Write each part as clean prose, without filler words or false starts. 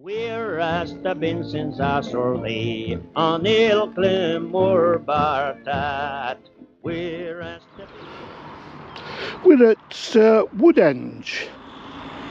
We're as the been since our Sarony on Ilkla Moor Baht. We're as the We're at Woodhenge,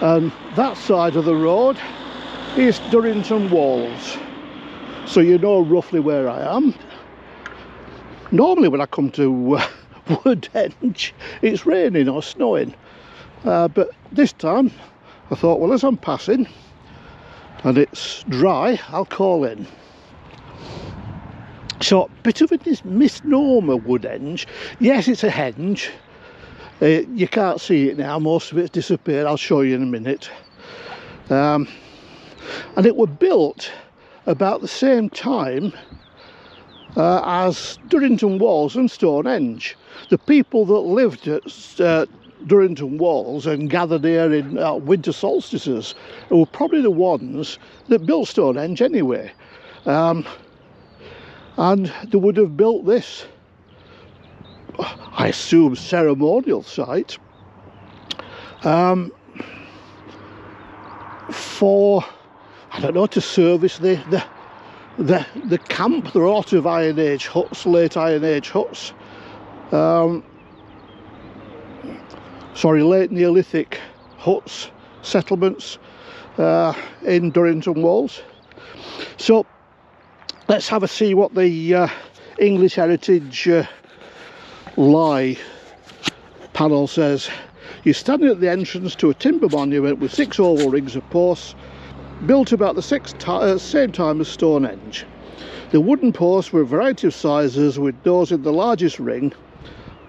and that side of the road is Durrington Walls, so you know roughly where I am. Normally when I come to Woodhenge it's raining or snowing, but this time I thought, well, as I'm passing and it's dry, I'll call in. So, bit of a misnomer, Woodhenge. Yes, it's a henge. You can't see it now, most of it's disappeared. I'll show you in a minute. And it was built about the same time as Durrington Walls and Stonehenge. The people that lived at Durrington Walls and gathered here in winter solstices were probably the ones that built Stonehenge anyway. And they would have built this, I assume, ceremonial site for, I don't know, to service the camp. There are a lot of Iron Age huts, late Iron Age huts. Late Neolithic huts, settlements in Durrington Walls. So let's have a see what the English Heritage Lie panel says. You're standing at the entrance to a timber monument with 6 oval rings of posts built about the same time as Stonehenge. The wooden posts were a variety of sizes, with those in the largest ring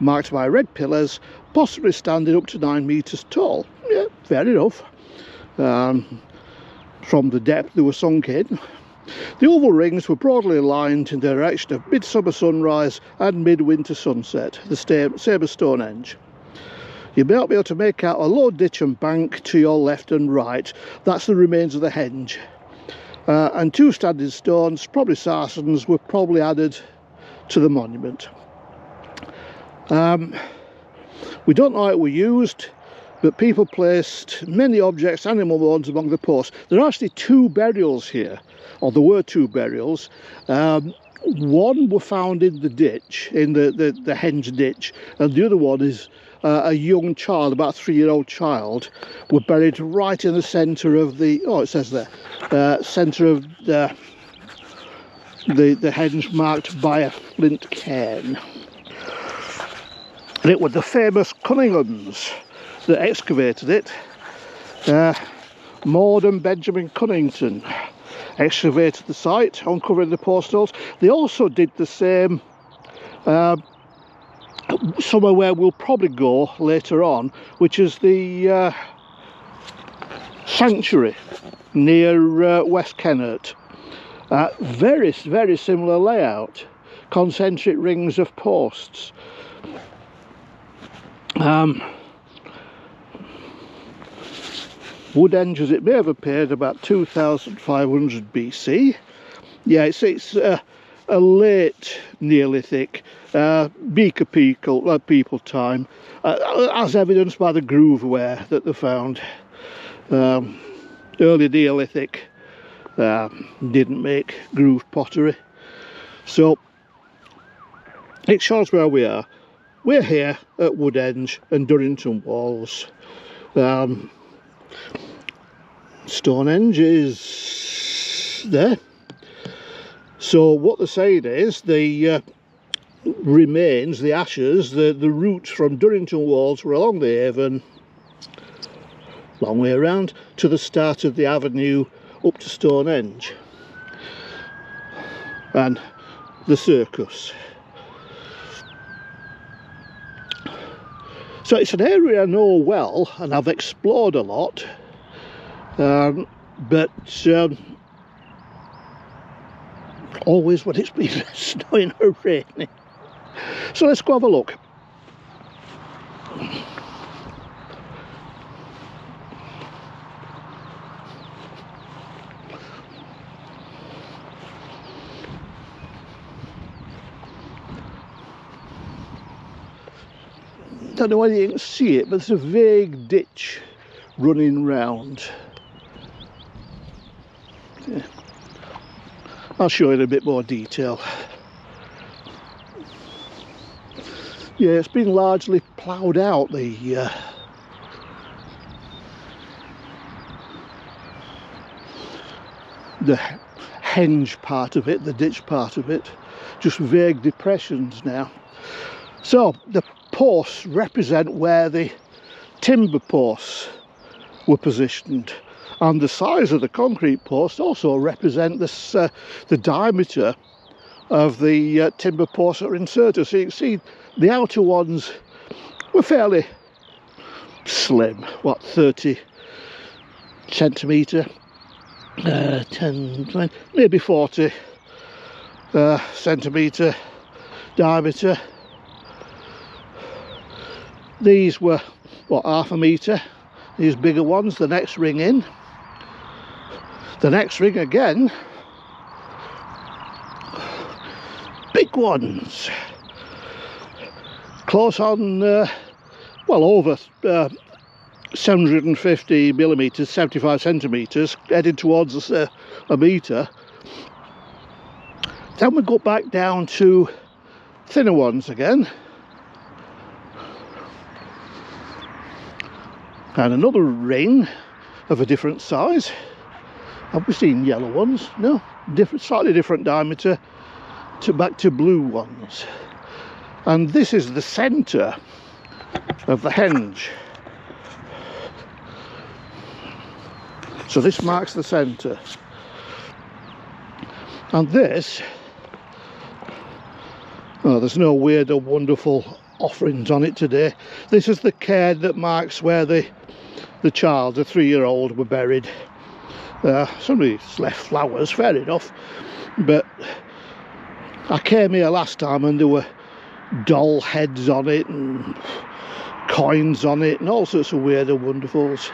marked by red pillars, possibly standing up to 9 metres tall. Yeah, fair enough. From the depth they were sunk in. The oval rings were broadly aligned in the direction of midsummer sunrise and midwinter sunset, the same as Stonehenge. You may not be able to make out a low ditch and bank to your left and right. That's the remains of the henge. And 2 standing stones, probably saracens, were probably added to the monument. We don't know how it was used, but people placed many objects, animal bones, among the posts. There are actually 2 burials here, or there were 2 burials. One were found in the ditch, in the henge ditch, and the other one is a young child, about a 3-year-old child, were buried right in the centre of the, oh, it says there, centre of the henge, marked by a flint cairn. And it was the famous Cunninghams that excavated it. Moor and Benjamin Cunnington excavated the site, uncovering the post holes. They also did the same somewhere where we'll probably go later on, which is the sanctuary near West Kennett. Very, very similar layout, concentric rings of posts. Woodhenge, as it may have appeared, about 2500 BC. Yeah, it's a late Neolithic, Beaker people time, as evidenced by the groove ware that they found. Early Neolithic didn't make groove pottery. So it shows where we are. We're here at Woodhenge and Durrington Walls. Stonehenge is there. So what they're saying is the remains, the ashes, the route from Durrington Walls were along the Avon, long way around, to the start of the avenue up to Stonehenge and the circus. So it's an area I know well and I've explored a lot, but always when it's been snowing or raining. So let's go have a look. Don't know whether you can see it, but there's a vague ditch running round. Yeah. I'll show you in a bit more detail. Yeah, it's been largely ploughed out, the henge part of it, the ditch part of it, just vague depressions now. So the posts represent where the timber posts were positioned, and the size of the concrete posts also represent this, the diameter of the timber posts that are inserted. So you can see the outer ones were fairly slim, what, 30 centimetre, 10, 20, maybe 40 centimetre diameter. These were, what, half a metre, these bigger ones, the next ring in. The next ring again, big ones, close on, well, over 750 millimetres, 75 centimetres, heading towards a metre. Then we go back down to thinner ones again, and another ring of a different size. Have we seen yellow ones? No, different, slightly different diameter, to back to blue ones. And this is the centre of the henge. So this marks the centre. And this, oh, there's no weird or wonderful offerings on it today. This is the cairn that marks where the child, the 3-year-old, were buried. Somebody's left flowers, fair enough, but I came here last time and there were doll heads on it and coins on it and all sorts of weird and wonderfuls.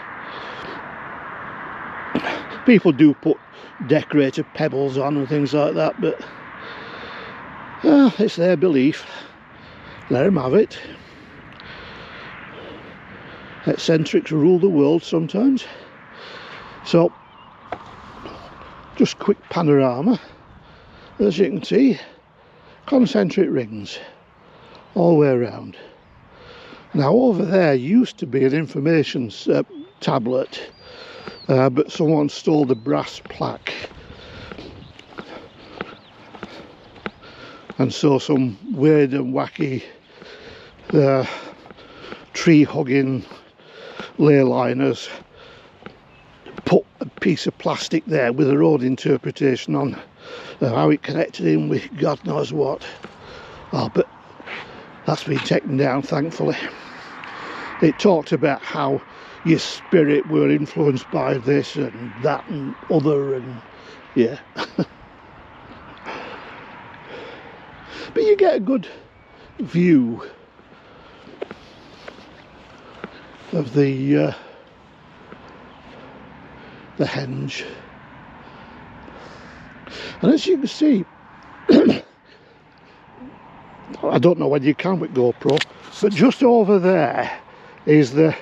People do put decorated pebbles on and things like that, but it's their belief. Let them have it. Eccentrics rule the world sometimes. So, just quick panorama. As you can see, concentric rings all the way around. Now over there used to be an information tablet, but someone stole the brass plaque, and so some weird and wacky tree hugging ley liners put a piece of plastic there with their own interpretation on how it connected in with God knows what. Oh, but that's been taken down, thankfully. It talked about how your spirit were influenced by this and that and other, and yeah. But you get a good view of the henge, and as you can see, I don't know whether you can with GoPro, but just over there is the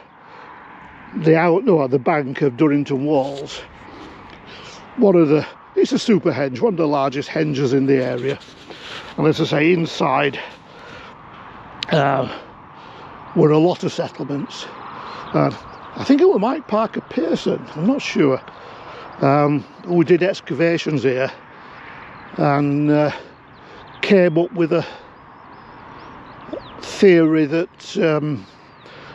bank of Durrington walls. It's a super henge, one of the largest henges in the area. And as I say, inside were a lot of settlements. I think it was Mike Parker Pearson, I'm not sure, who did excavations here and came up with a theory that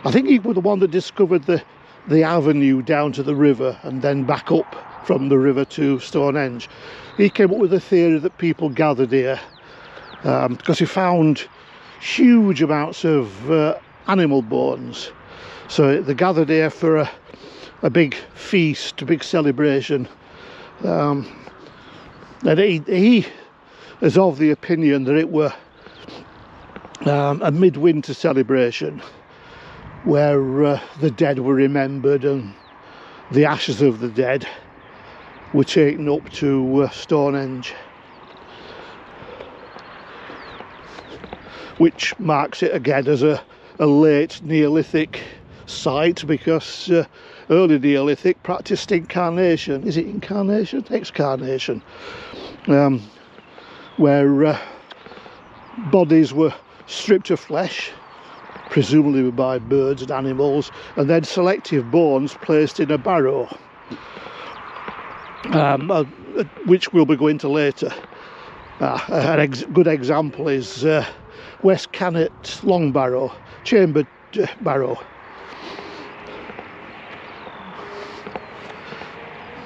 I think he was the one that discovered the avenue down to the river and then back up from the river to Stonehenge. He came up with a theory that people gathered here because he found huge amounts of animal bones. So they gathered here for a big feast, a big celebration. And he is of the opinion that it were a midwinter celebration where the dead were remembered and the ashes of the dead were taken up to Stonehenge, which marks it again as a late Neolithic site because early Neolithic practiced incarnation. Is it incarnation? Excarnation. Where bodies were stripped of flesh, presumably by birds and animals, and then selective bones placed in a barrow, which we'll be going to later. A good example is West Cannet long barrow, chambered barrow.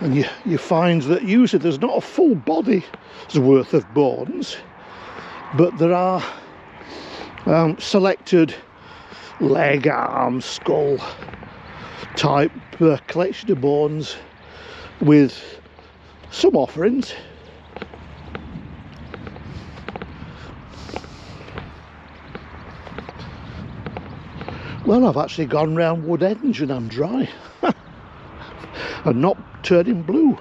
And you find that usually there's not a full body's worth of bones, but there are selected leg, arm, skull type collection of bones with some offerings. Well, I've actually gone round Woodhenge and I'm dry and not turning blue.